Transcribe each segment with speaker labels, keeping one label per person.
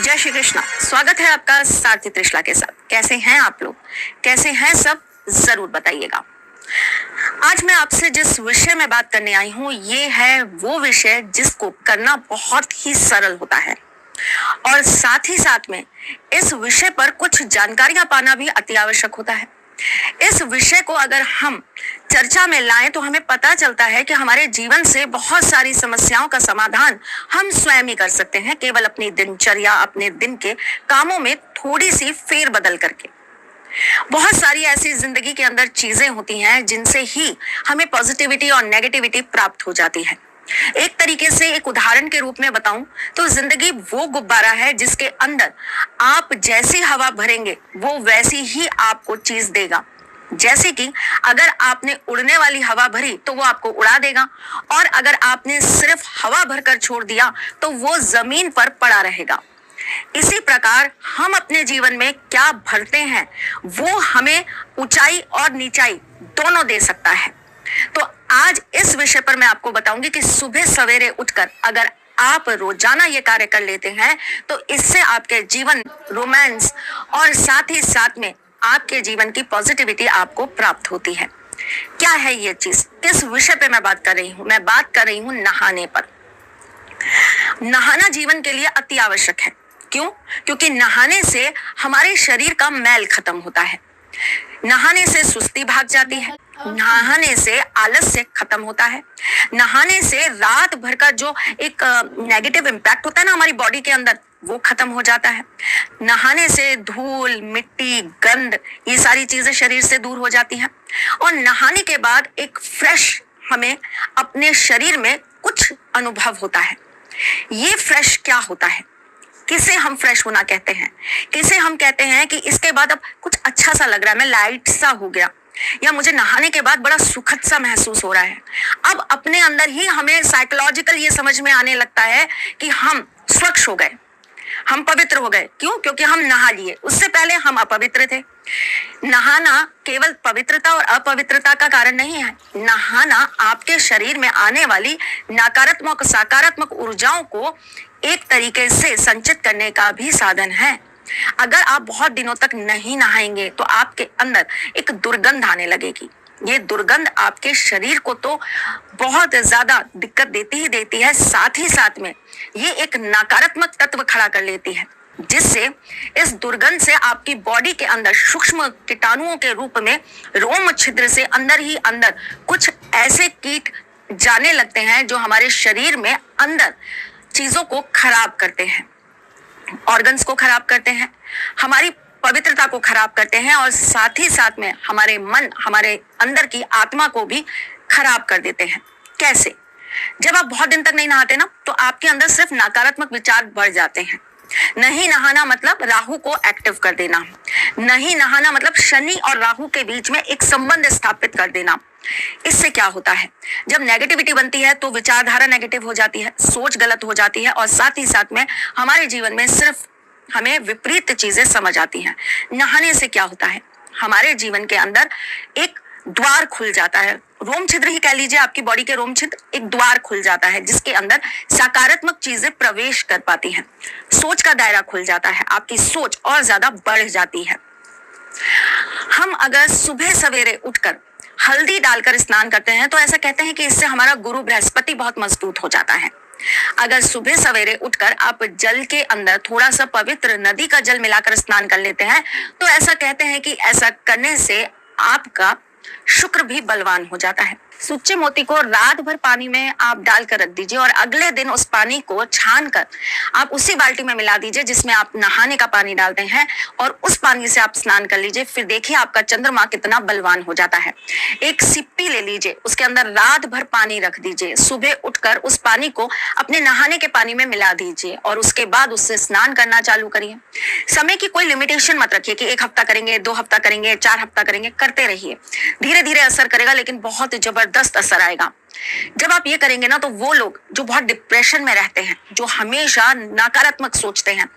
Speaker 1: जय श्री कृष्णा। स्वागत है आपका सारथी त्रिशला के साथ। कैसे हैं आप लोग, कैसे हैं सब, जरूर बताइएगा। आज मैं आपसे जिस विषय में बात करने आई हूँ, ये है वो विषय जिसको करना बहुत ही सरल होता है और साथ ही साथ में इस विषय पर कुछ जानकारियां पाना भी अति आवश्यक होता है। इस विषय को अगर हम चर्चा में लाएं तो हमें पता चलता है कि हमारे जीवन से बहुत सारी समस्याओं का समाधान हम स्वयं ही कर सकते हैं, केवल अपनी दिनचर्या, अपने दिन के कामों में थोड़ी सी फेरबदल करके। बहुत सारी ऐसी जिंदगी के अंदर चीजें होती हैं जिनसे ही हमें पॉजिटिविटी और नेगेटिविटी प्राप्त हो जाती है। एक तरीके से, एक उदाहरण के रूप में बताऊं तो जिंदगी वो गुब्बारा है जिसके अंदर आप जैसी हवा भरेंगे वो वैसी ही आपको चीज देगा। जैसे कि अगर आपने उड़ने वाली हवा भरी तो वो आपको उड़ा देगा, और अगर आपने सिर्फ हवा भरकर छोड़ दिया तो वो जमीन पर पड़ा रहेगा। इसी प्रकार हम अपने जीवन में क्या भरते हैं वो हमें ऊंचाई और नीचाई दोनों दे सकता है। तो आज इस विषय पर मैं आपको बताऊंगी कि सुबह सवेरे उठकर अगर आप रोजाना ये कार्य कर लेते हैं तो इससे आपके जीवन रोमांस और साथ ही साथ में आपके जीवन की पॉजिटिविटी आपको प्राप्त होती है। क्या है ये चीज, किस विषय पे मैं बात कर रही हूँ? मैं बात कर रही हूँ नहाने पर। नहाना जीवन के लिए अति आवश्यक है। क्यों? क्योंकि नहाने से हमारे शरीर का मैल खत्म होता है, नहाने से सुस्ती भाग जाती है, नहाने से आलस्य खत्म होता है, नहाने से रात भर का जो एक नेगेटिव इम्पैक्ट होता है ना हमारी बॉडी के अंदर, वो खत्म हो जाता है। नहाने से धूल, मिट्टी, गंध, ये सारी चीजें शरीर से दूर हो जाती हैं। और नहाने के बाद एक फ्रेश हमें अपने शरीर में कुछ अनुभव होता है। ये फ्रेश क्या होता है, किसे हम फ्रेश होना कहते हैं? किसे हम कहते हैं कि इसके बाद अब कुछ अच्छा सा लग रहा है, मैं लाइट सा हो गया, या मुझे नहाने के बाद बड़ा सुखद सा महसूस हो रहा है। अब अपने अंदर ही हमें साइकोलॉजिकल ये समझ में आने लगता है कि हम स्वच्छ हो गए, हम पवित्र हो गए। क्यों? क्योंकि हम नहा लिए। उससे पहले हम अपवित्र थे। नहाना केवल पवित्रता और अपवित्रता का कारण नहीं है। नहाना आपके शरीर में आने वाली नकारात्मक सकारात्मक ऊर्जाओं को एक तरीके से संचित करने का भी साधन है। अगर आप बहुत दिनों तक नहीं नहाएंगे तो आपके अंदर एक दुर्गंध आने लगेगी। ये दुर्गंध आपके शरीर को तो बहुत ज्यादा दिक्कत देती ही देती है, साथ ही साथ में ये एक नकारात्मक तत्व खड़ा कर लेती है, जिससे इस दुर्गंध से आपकी बॉडी के अंदर सूक्ष्म कीटाणुओं के रूप में रोम छिद्र से अंदर ही अंदर कुछ ऐसे कीट जाने लगते हैं जो हमारे शरीर में अंदर चीजों को खराब करते हैं, ऑर्गन्स को खराब करते हैं, हमारी पवित्रता को खराब करते हैं, और साथ ही साथ में हमारे मन, हमारे अंदर की आत्मा को भी खराब कर देते हैं। कैसे? जब आप बहुत दिन तक नहीं नहाते ना तो आपके अंदर सिर्फ नकारात्मक विचार बढ़ जाते हैं। नहीं नहाना मतलब राहु को एक्टिव कर देना, नहीं नहाना मतलब शनि और राहु के बीच में एक संबंध स्थापित कर देना। इससे क्या होता है, जब नेगेटिविटी बनती है तो विचारधारा नेगेटिव हो जाती है, सोच गलत हो जाती है, और साथ ही साथ में हमारे जीवन में सिर्फ हमें विपरीत चीजें समझ आती हैं। नहाने से क्या होता है, हमारे जीवन के अंदर एक द्वार खुल जाता है, रोम छिद्र ही कह लीजिए, आपकी बॉडी के रोम छिद्र, एक द्वार खुल जाता है जिसके अंदर सकारात्मक चीजें प्रवेश कर पाती हैं। सोच का दायरा खुल जाता है, आपकी सोच और ज्यादा बढ़ जाती है। हम अगर सुबह सवेरे उठकर हल्दी डालकर स्नान करते हैं तो ऐसा कहते हैं कि इससे हमारा गुरु बृहस्पति बहुत मजबूत हो जाता है। अगर सुबह सवेरे उठकर आप जल के अंदर थोड़ा सा पवित्र नदी का जल मिलाकर स्नान कर लेते हैं तो ऐसा कहते हैं कि ऐसा करने से आपका शुक्र भी बलवान हो जाता है। सुच्चे मोती को रात भर पानी में आप डालकर रख दीजिए और अगले दिन उस पानी को छान कर आप उसी बाल्टी में मिला दीजिए जिसमें आप नहाने का पानी डालते हैं, और उस पानी से आप स्नान कर लीजिए। फिर देखिए आपका चंद्रमा कितना बलवान हो जाता है। एक सिप्पी ले लीजिए, उसके अंदर रात भर पानी रख दीजिए, सुबह उठकर उस पानी को अपने नहाने के पानी में मिला दीजिए और उसके बाद उससे स्नान करना चालू करिए। समय की कोई लिमिटेशन मत रखिए कि 1 हफ्ता करेंगे, 2 हफ्ता करेंगे, 4 हफ्ता करेंगे, करते रहिए। धीरे धीरे असर करेगा, लेकिन बहुत जबरदस्त असर आएगा। जब आप ये करेंगे ना तो वो लोग जो बहुत डिप्रेशन में रहते हैं, जो हमेशा नकारात्मक सोचते हैं,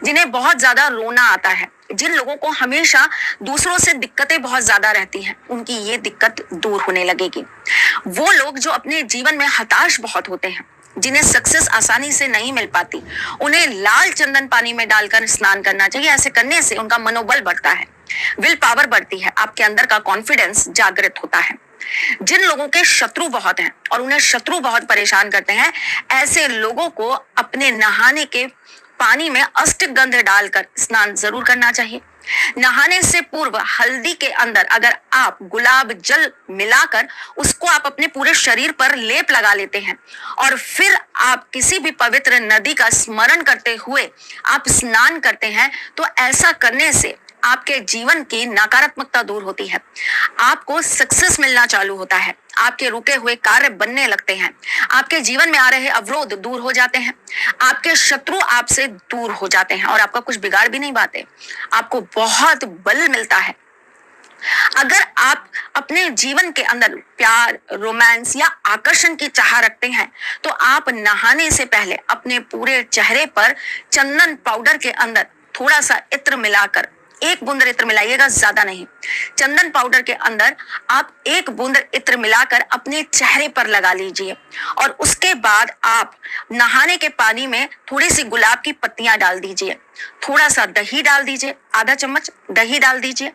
Speaker 1: जिन्हें बहुत ज्यादा रोना आता है, जिन लोगों को हमेशा दूसरों से दिक्कतें बहुत ज्यादा रहती हैं, उनकी ये दिक्कत दूर होने लगेगी। वो लोग जो अपने जीवन में हताश बहुत होते हैं, जिन्हें सक्सेस आसानी से नहीं मिल पाती, उन्हें लाल चंदन पानी में डालकर स्नान करना चाहिए। ऐसे करने से उनका मनोबल बढ़ता है, विल पावर बढ़ती है, आपके अंदर का कॉन्फिडेंस जागृत होता है। जिन लोगों के शत्रु बहुत हैं और उन्हें शत्रु बहुत परेशान करते हैं, ऐसे लोगों को अपने नहाने के पानी में अष्टगंध डालकर स्नान जरूर करना चाहिए। नहाने से पूर्व हल्दी के अंदर अगर आप गुलाब जल मिलाकर उसको आप अपने पूरे शरीर पर लेप लगा लेते हैं और फिर आप किसी भी पवित्र नदी का स्मरण करते हुए आप स्नान करते हैं, तो ऐसा करने से आपके जीवन की नकारात्मकता दूर होती है, आपको सक्सेस मिलना चालू होता है, आपके रुके हुए कार्य बनने लगते हैं, आपके जीवन में आ रहे अवरोध दूर हो जाते हैं, आपके शत्रु आपसे दूर हो जाते हैं और आपका कुछ बिगाड़ भी नहीं पाते, आपको बहुत बल मिलता है। अगर आप अपने जीवन के अंदर प्यार, रोमांस या आकर्षण की चाह रखते हैं, तो आप नहाने से पहले अपने पूरे चेहरे पर चंदन पाउडर के अंदर थोड़ा सा इत्र मिलाकर, 1 बूंद इत्र मिलाइएगा, ज्यादा नहीं, चंदन पाउडर के अंदर आप 1 बूंद इत्र मिलाकर अपने चेहरे पर लगा लीजिए और उसके बाद आप नहाने के पानी में थोड़ी सी गुलाब की पत्तियां डाल दीजिए, थोड़ा सा दही डाल दीजिए, आधा चम्मच दही डाल दीजिए,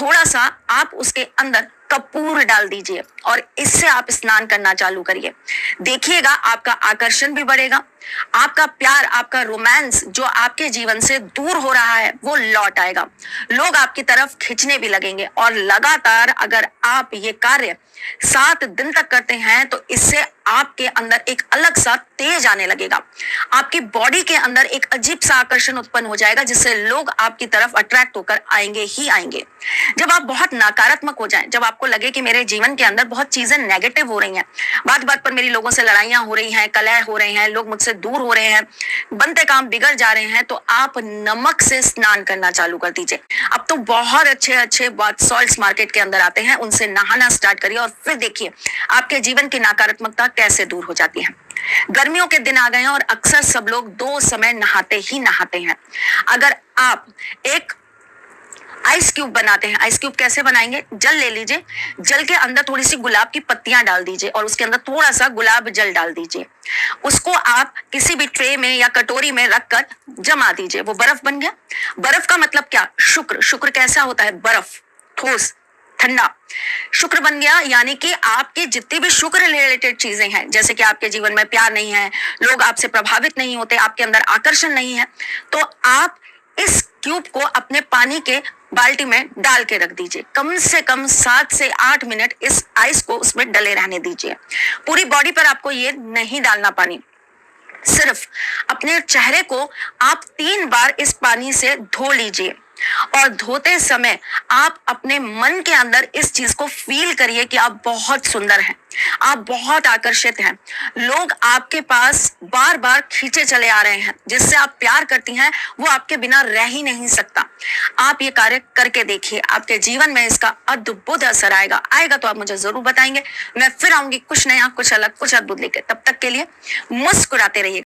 Speaker 1: थोड़ा सा आप उसके अंदर कपूर डाल दीजिए और इससे आप स्नान करना चालू करिए। देखिएगा आपका आकर्षण भी बढ़ेगा, आपका प्यार, आपका रोमांस जो आपके जीवन से दूर हो रहा है वो लौट आएगा, लोग आपकी तरफ खींचने भी लगेंगे और लगातार अगर आप ये कार्य 7 दिन तक करते हैं तो इससे आपके अंदर एक अलग सा तेज आने लगेगा, आपकी बॉडी के अंदर एक अजीब सा आकर्षण उत्पन्न हो जाएगा जिससे लोग आपकी तरफ अट्रैक्ट होकर आएंगे ही आएंगे। जब आप बहुत नकारात्मक हो जाएं, जब आपको लगे कि मेरे जीवन के अंदर बहुत चीजें नेगेटिव हो रही हैं, बात बात पर मेरी लोगों से लड़ाइयां हो रही हैं, कलह हो रहे हैं, लोग मुझसे दूर हो रहे हैं, बनते काम बिगड़ जा रहे हैं, तो आप नमक से स्नान करना चालू कर दीजिए। अब तो बहुत अच्छे बाथ सॉल्ट्स मार्केट के अंदर आते हैं, उनसे नहाना स्टार्ट करिए और फिर देखिए आपके जीवन की नकारात्मकता कैसे दूर हो जाती है। गर्मियों के दिन आ गए हैं और अक्सर सब लोग 2 समय नहाते ही नहाते हैं। अगर आप एक आइस क्यूब बनाते हैं, आइस क्यूब कैसे बनाएंगे, जल ले लीजिए, जल के अंदर थोड़ी सी गुलाब की पत्तियां डाल दीजिए और उसके अंदर थोड़ा सा गुलाब जल डाल दीजिए, उसको आप किसी भी ट्रे में या कटोरी में रखकर जमा दीजिए, वो बर्फ बन गया। बर्फ का मतलब क्या, शुक्र कैसा होता है, बर्फ, ठोस, ठंडा, शुक्र बन गया। यानी कि आपके जितनी भी शुक्र रिलेटेड चीजें हैं, जैसे कि आपके जीवन में प्यार नहीं है, लोग आपसे प्रभावित नहीं होते, आपके अंदर आकर्षण नहीं है, तो आप इस क्यूब को अपने पानी के बाल्टी में डाल के रख दीजिए, कम से कम 7 से 8 मिनट इस आइस को उसमें डले रहने दीजिए। पूरी बॉडी पर आपको ये नहीं डालना पानी, सिर्फ अपने चेहरे को आप 3 बार इस पानी से धो लीजिए और धोते समय आप अपने मन के अंदर इस चीज को फील करिए कि आप बहुत सुंदर हैं, आप बहुत आकर्षित हैं, लोग आपके पास बार बार खींचे चले आ रहे हैं, जिससे आप प्यार करती हैं वो आपके बिना रह ही नहीं सकता। आप ये कार्य करके देखिए, आपके जीवन में इसका अद्भुत असर आएगा तो आप मुझे जरूर बताएंगे। मैं फिर आऊंगी कुछ नया, कुछ अलग, कुछ अद्भुत लेकर, तब तक के लिए मुस्कुराते रहिए।